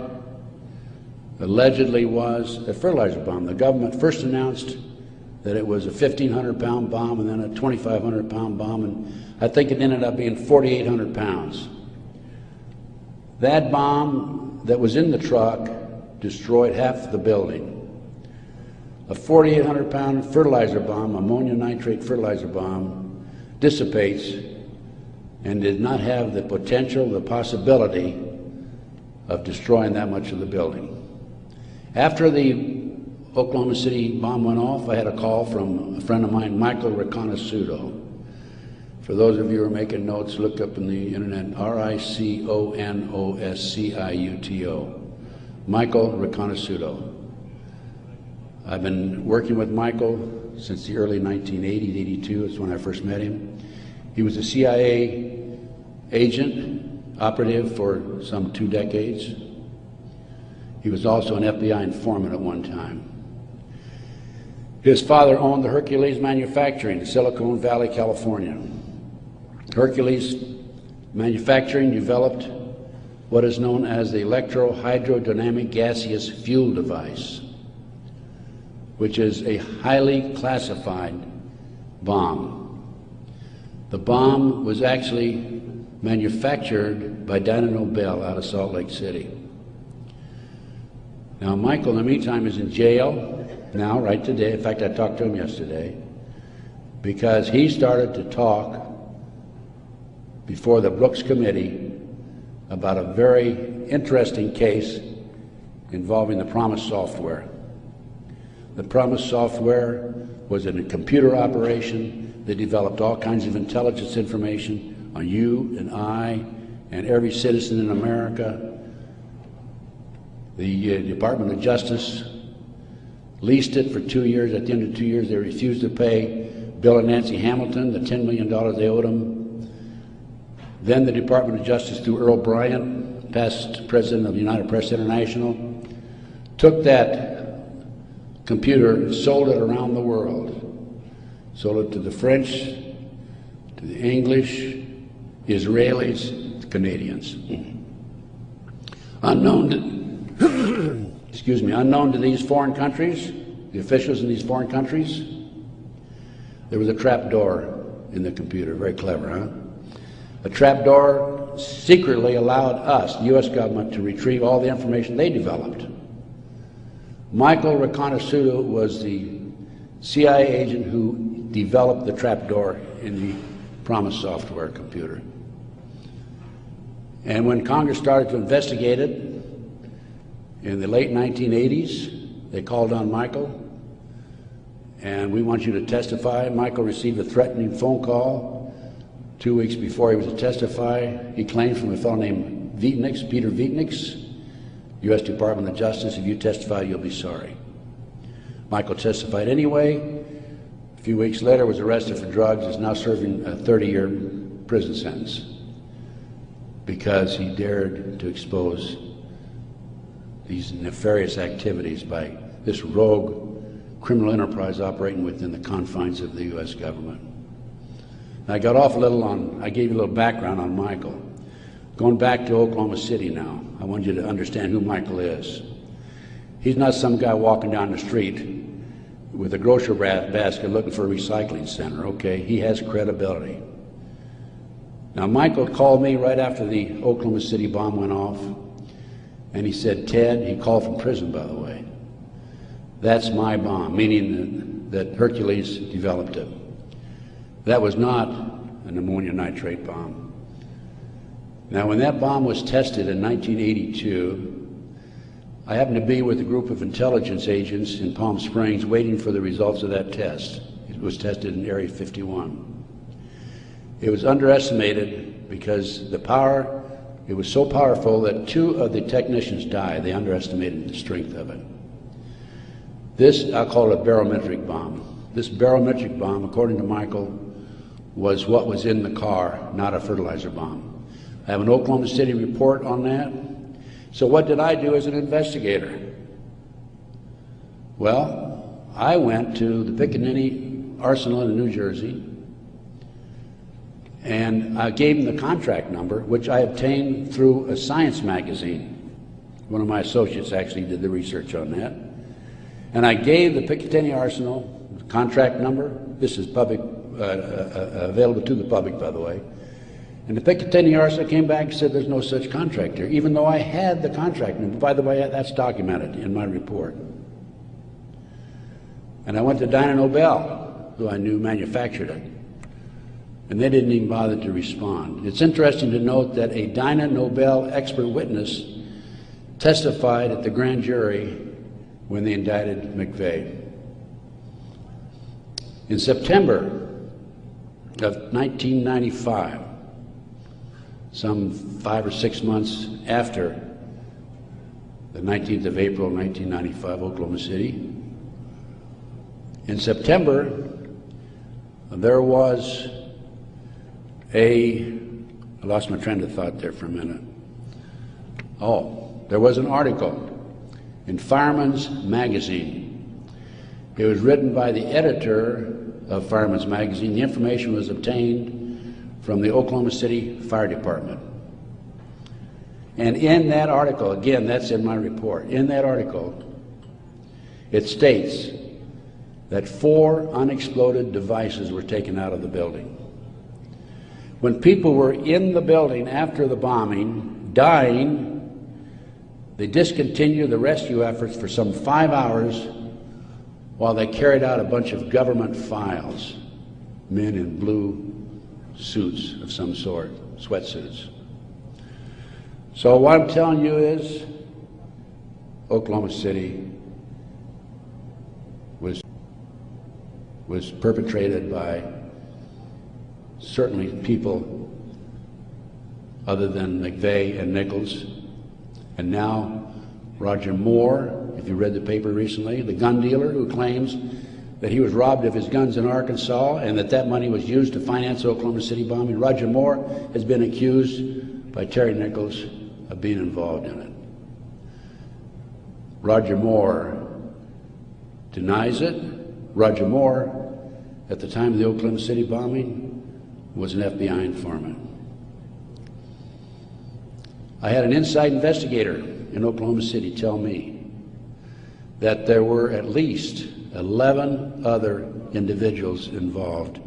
allegedly was a fertilizer bomb. The government first announced that it was a 1,500-pound bomb and then a 2,500-pound bomb, and I think it ended up being 4,800 pounds. That bomb that was in the truck destroyed half the building. A 4,800-pound fertilizer bomb, ammonium nitrate fertilizer bomb, dissipates and did not have the potential, the possibility of destroying that much of the building. After the Oklahoma City bomb went off, I had a call from a friend of mine, Michael Riconosciuto. For those of you who are making notes, look up in the internet, R-I-C-O-N-O-S-C-I-U-T-O. Michael Riconosciuto. I've been working with Michael since the early 1980s, 82 is when I first met him. He was a CIA agent, operative for some 2 decades. He was also an FBI informant at one time. His father owned the Hercules Manufacturing in Silicon Valley, California. Hercules Manufacturing developed what is known as the electro-hydrodynamic gaseous fuel device, which is a highly classified bomb. The bomb was actually manufactured by Dyna Nobel out of Salt Lake City. Now, Michael, in the meantime, is in jail now, right today. In fact, I talked to him yesterday because he started to talk before the Brooks Committee about a very interesting case involving the Promise software. The Promise software was in a computer operation that developed all kinds of intelligence information on you and I and every citizen in America. The Department of Justice leased it for 2 years. At the end of 2 years, they refused to pay Bill and Nancy Hamilton the $10 million they owed them. Then the Department of Justice, through Earl Bryant, past president of United Press International, took that computer and sold it around the world. Sold it to the French, to the English, Israelis, the Canadians. Unknown to these foreign countries, the officials in these foreign countries, there was a trap door in the computer. Very clever, huh? A trap door secretly allowed us, the U.S. government, to retrieve all the information they developed. Michael Reconnaissance was the CIA agent who developed the trap door in the Promise software computer. And when Congress started to investigate it, in the late 1980s, they called on Michael, and we want you to testify. Michael received a threatening phone call 2 weeks before he was to testify. He claimed from a fellow named Vietnix, Peter Vietnix, U.S. Department of Justice, if you testify, you'll be sorry. Michael testified anyway. A few weeks later, was arrested for drugs, is now serving a 30-year prison sentence because he dared to expose these nefarious activities by this rogue criminal enterprise operating within the confines of the U.S. government. Now, I got off a little I gave you a little background on Michael. Going back to Oklahoma City now, I want you to understand who Michael is. He's not some guy walking down the street with a grocery basket looking for a recycling center, okay? He has credibility. Now, Michael called me right after the Oklahoma City bomb went off, and he said, Ted, he called from prison, by the way, that's my bomb, meaning that Hercules developed it. That was not an ammonium nitrate bomb. Now, when that bomb was tested in 1982, I happened to be with a group of intelligence agents in Palm Springs waiting for the results of that test. It was tested in Area 51. It was underestimated because the power, it was so powerful that 2 of the technicians died. They underestimated the strength of it. This, I'll call it a barometric bomb. This barometric bomb, according to Michael, was what was in the car, not a fertilizer bomb. I have an Oklahoma City report on that. So what did I do as an investigator? Well, I went to the Pickaninny Arsenal in New Jersey, and I gave him the contract number, which I obtained through a science magazine. One of my associates actually did the research on that. And I gave the Picatinny Arsenal the contract number. This is public, available to the public, by the way. And the Picatinny Arsenal came back and said there's no such contract here, even though I had the contract number. By the way, that's documented in my report. And I went to Dyna Nobel, who I knew manufactured it. And they didn't even bother to respond. It's interesting to note that a Dyna Nobel expert witness testified at the grand jury when they indicted McVeigh. In September of 1995, some 5 or 6 months after the 19th of April, 1995, Oklahoma City, In September, there was I lost my train of thought there for a minute. There was an article in Fireman's Magazine. It was written by the editor of Fireman's Magazine. The information was obtained from the Oklahoma City Fire Department. And in that article, again, that's in my report, in that article, it states that 4 unexploded devices were taken out of the building. When people were in the building after the bombing, dying, they discontinued the rescue efforts for some 5 hours while they carried out a bunch of government files, men in blue suits of some sort, sweatsuits. So what I'm telling you is, Oklahoma City was perpetrated by certainly people other than McVeigh and Nichols, and now Roger Moore, if you read the paper recently, the gun dealer who claims that he was robbed of his guns in Arkansas and that money was used to finance the Oklahoma City bombing. Roger Moore has been accused by Terry Nichols of being involved in it. Roger Moore denies it. Roger Moore, at the time of the Oklahoma City bombing, was an FBI informant. I had an inside investigator in Oklahoma City tell me that there were at least 11 other individuals involved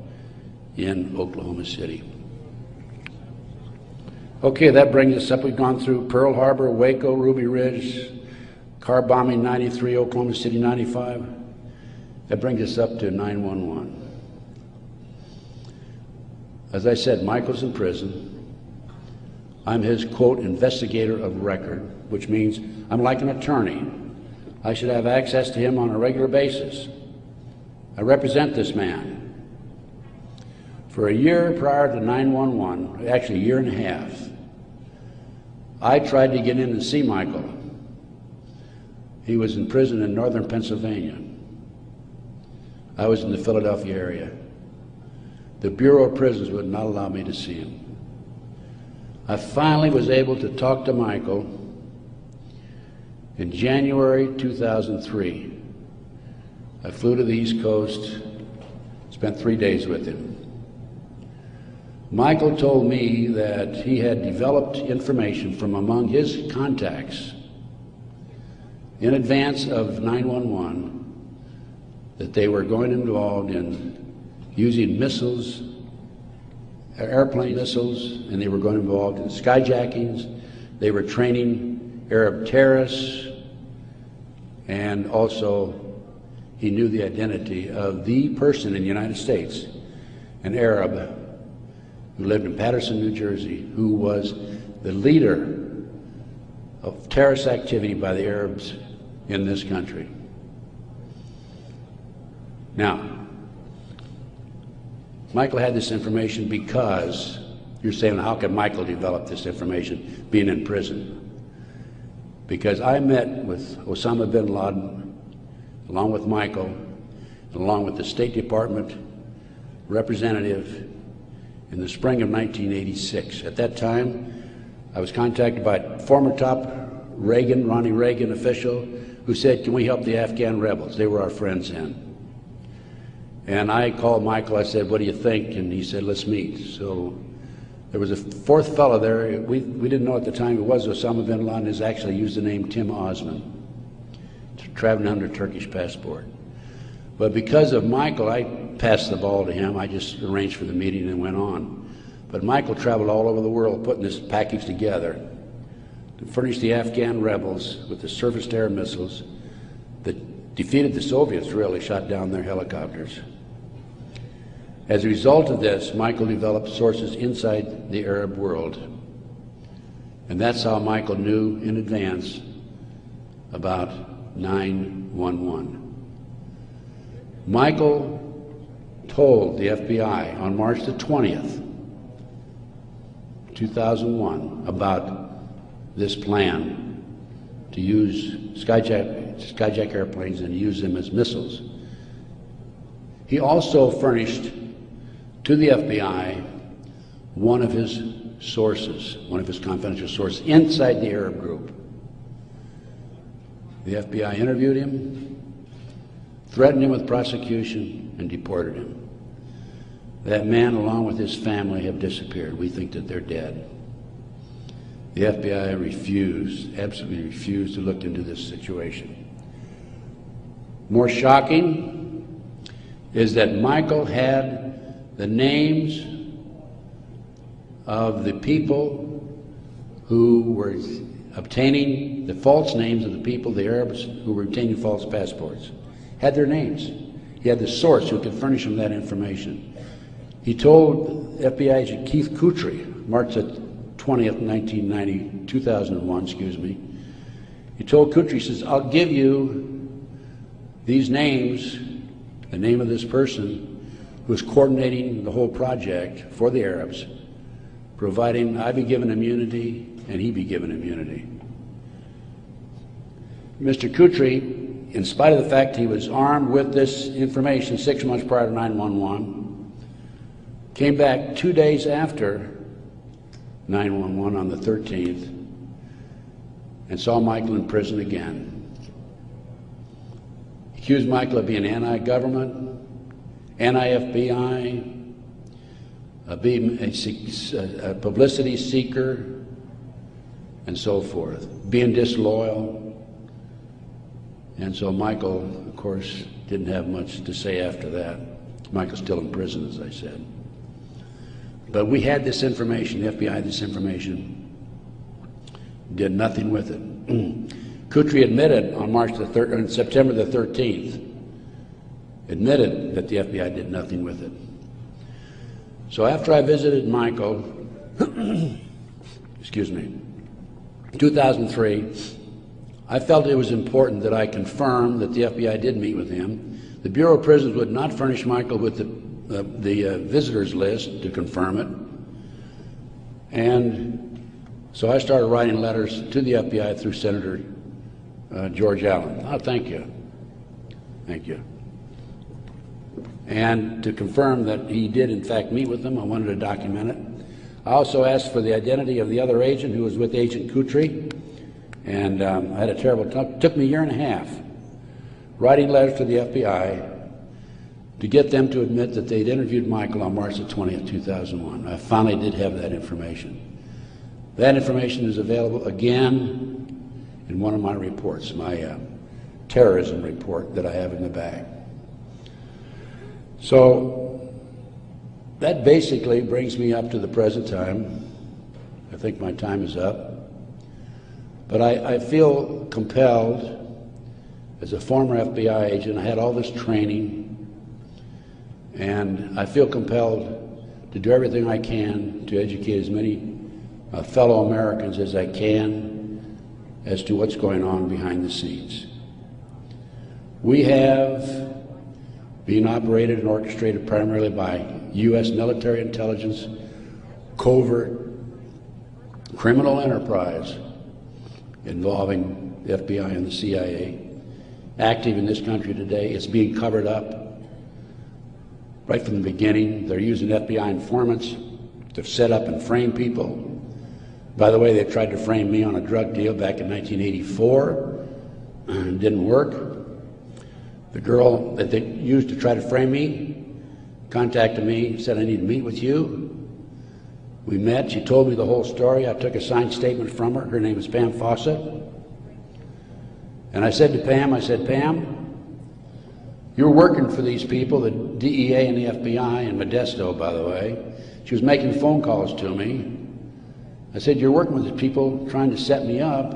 in Oklahoma City. Okay, that brings us up. We've gone through Pearl Harbor, Waco, Ruby Ridge, car bombing 93, Oklahoma City 95. That brings us up to 9/11. As I said, Michael's in prison. I'm his, quote, investigator of record, which means I'm like an attorney. I should have access to him on a regular basis. I represent this man. For a year prior to 9/11, actually a year and a half, I tried to get in and see Michael. He was in prison in northern Pennsylvania. I was in the Philadelphia area. The Bureau of Prisons would not allow me to see him. I finally was able to talk to Michael in January 2003. I flew to the East Coast, spent 3 days with him. Michael told me that he had developed information from among his contacts in advance of 9/11 that they were going involved in using missiles, airplane missiles, and they were going involved in skyjackings. They were training Arab terrorists, and also he knew the identity of the person in the United States, an Arab who lived in Paterson, New Jersey, who was the leader of terrorist activity by the Arabs in this country. Now, Michael had this information because, you're saying, how could Michael develop this information being in prison? Because I met with Osama bin Laden, along with Michael, and along with the State Department representative in the spring of 1986. At that time, I was contacted by a former top Ronnie Reagan official who said, can we help the Afghan rebels? They were our friends then. And I called Michael, I said, what do you think? And he said, let's meet. So there was a fourth fellow there. We didn't know at the time it was Osama bin Laden. Has actually used the name Tim Osman, traveling under Turkish passport. But because of Michael, I passed the ball to him. I just arranged for the meeting and went on. But Michael traveled all over the world putting this package together to furnish the Afghan rebels with the surface-to-air missiles that defeated the Soviets, really, shot down their helicopters. As a result of this, Michael developed sources inside the Arab world. And that's how Michael knew in advance about 9/11. Michael told the FBI on March the 20th, 2001, about this plan to use skyjack airplanes and use them as missiles. He also furnished to the FBI one of his sources, one of his confidential sources inside the Arab group. The FBI interviewed him, threatened him with prosecution, and deported him. That man, along with his family, have disappeared. We think that they're dead. The FBI refused, absolutely refused to look into this situation. More shocking is that Michael had the names of the people who were obtaining the false names of the people, the Arabs who were obtaining false passports. Had their names. He had the source who could furnish him that information. He told FBI agent Keith Kutry, March 20th, 2001, excuse me. He told Kutry, he says, I'll give you these names, the name of this person who is coordinating the whole project for the Arabs, providing I be given immunity and he be given immunity. Mr. Kutry, in spite of the fact he was armed with this information 6 months prior to 9/11, came back 2 days after 9/11 on the 13th and saw Michael in prison again. Accused Michael of being anti-government, anti-FBI, being a publicity seeker, and so forth, being disloyal. And so Michael, of course, didn't have much to say after that. Michael's still in prison, as I said. But we had this information, the FBI had this information, did nothing with it. Kutry admitted on September the 13th, admitted that the FBI did nothing with it. So after I visited Michael, excuse me, 2003, I felt it was important that I confirm that the FBI did meet with him. The Bureau of Prisons would not furnish Michael with the visitors list to confirm it. And so I started writing letters to the FBI through Senator George Allen. Oh, thank you. Thank you. And to confirm that he did in fact meet with them, I wanted to document it. I also asked for the identity of the other agent who was with Agent Kutry. And I had a terrible time. It took me a year and a half writing letters to the FBI to get them to admit that they'd interviewed Michael on March the 20th, 2001. I finally did have that information. That information is available again in one of my reports, my terrorism report that I have in the bag. So that basically brings me up to the present time. I think my time is up. But I feel compelled, as a former FBI agent, I had all this training, and I feel compelled to do everything I can to educate as many fellow Americans as I can as to what's going on behind the scenes. We have been operated and orchestrated primarily by U.S. military intelligence, covert criminal enterprise involving the FBI and the CIA, active in this country today. It's being covered up right from the beginning. They're using FBI informants to set up and frame people. By the way, they tried to frame me on a drug deal back in 1984, and it didn't work. The girl that they used to try to frame me contacted me, said, I need to meet with you. We met, she told me the whole story. I took a signed statement from her. Her name is Pam Fawcett. And I said to Pam, Pam, you're working for these people, the DEA and the FBI, in Modesto, by the way. She was making phone calls to me. I said, you're working with these people trying to set me up.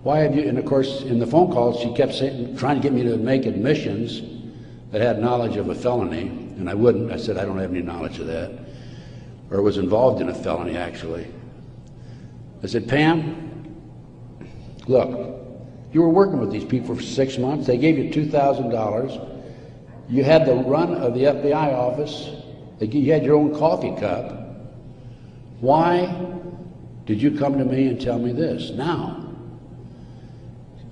Why have you, and of course, in the phone calls, she kept saying, trying to get me to make admissions that had knowledge of a felony, and I wouldn't. I said, I don't have any knowledge of that. Or was involved in a felony, actually. I said, Pam, look, you were working with these people for 6 months. They gave you $2,000. You had the run of the FBI office. You had your own coffee cup. Why did you come to me and tell me this now?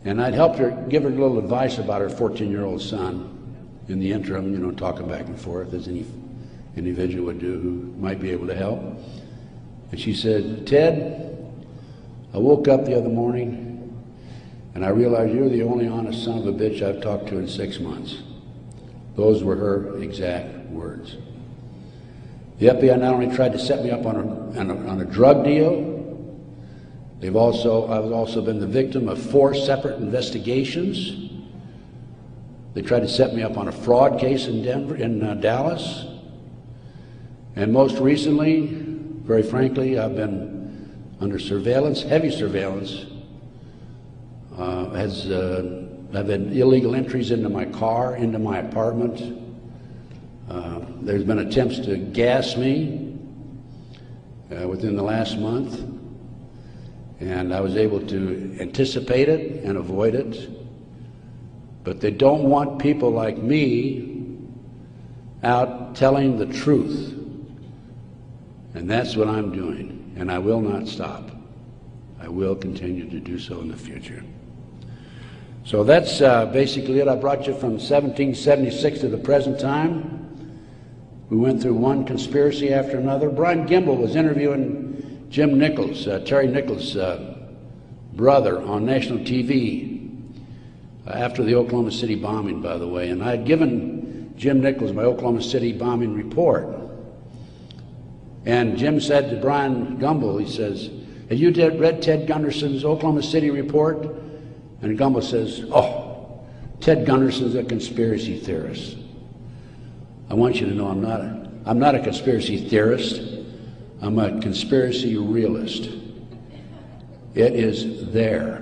And I'd helped her, give her a little advice about her 14-year-old son. in the interim, you know, talking back and forth as any individual would do who might be able to help. And she said, "Ted, I woke up the other morning and I realized you're the only honest son of a bitch I've talked to in 6 months." Those were her exact words. The FBI not only tried to set me up on a drug deal, I've also been the victim of 4 separate investigations. They tried to set me up on a fraud case in Dallas. And most recently, very frankly, I've been under surveillance, heavy surveillance. I've had illegal entries into my car, into my apartment. There's been attempts to gas me within the last month. And I was able to anticipate it and avoid it. But they don't want people like me out telling the truth. And that's what I'm doing. And I will not stop. I will continue to do so in the future. So that's basically it. I brought you from 1776 to the present time. We went through one conspiracy after another. Brian Gimble was interviewing Jim Nichols, Terry Nichols' brother, on national TV after the Oklahoma City bombing, by the way. And I had given Jim Nichols my Oklahoma City bombing report. And Jim said to Brian Gumble, he says, "Have you read Ted Gunderson's Oklahoma City report?" And Gumble says, "Oh, Ted Gunderson's a conspiracy theorist." I want you to know I'm not a conspiracy theorist. I'm a conspiracy realist. It is there.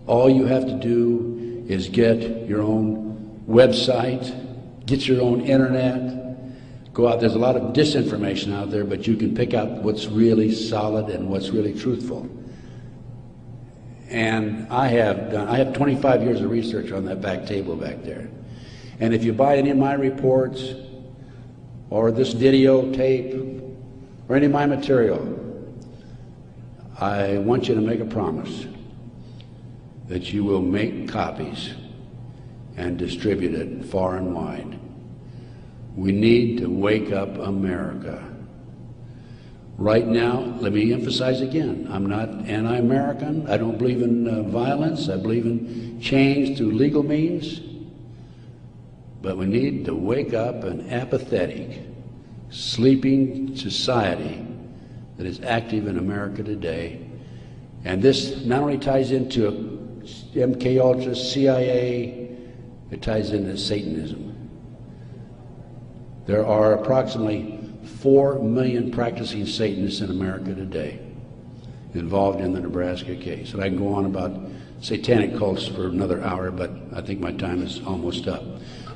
All you have to do is get your own website, get your own internet, go out. There's a lot of disinformation out there, but you can pick out what's really solid and what's really truthful. And I have 25 years of research on that back table back there. And if you buy any of my reports or this videotape or any of my material, I want you to make a promise that you will make copies and distribute it far and wide. We need to wake up America. Right now, let me emphasize again, I'm not anti-American. I don't believe in violence. I believe in change through legal means. But we need to wake up an apathetic, sleeping society that is active in America today. And this not only ties into MK Ultra, CIA, it ties into Satanism. There are approximately 4 million practicing Satanists in America today involved in the Nebraska case. And I can go on about satanic cults for another hour, but I think my time is almost up.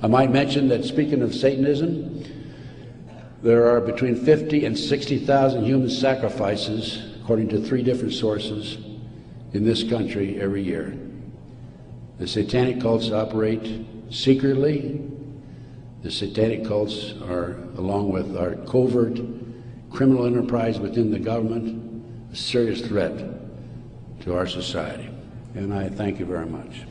I might mention that, speaking of Satanism, there are between 50 and 60,000 human sacrifices, according to 3 different sources, in this country every year. The satanic cults operate secretly. The satanic cults are, along with our covert criminal enterprise within the government, a serious threat to our society. And I thank you very much.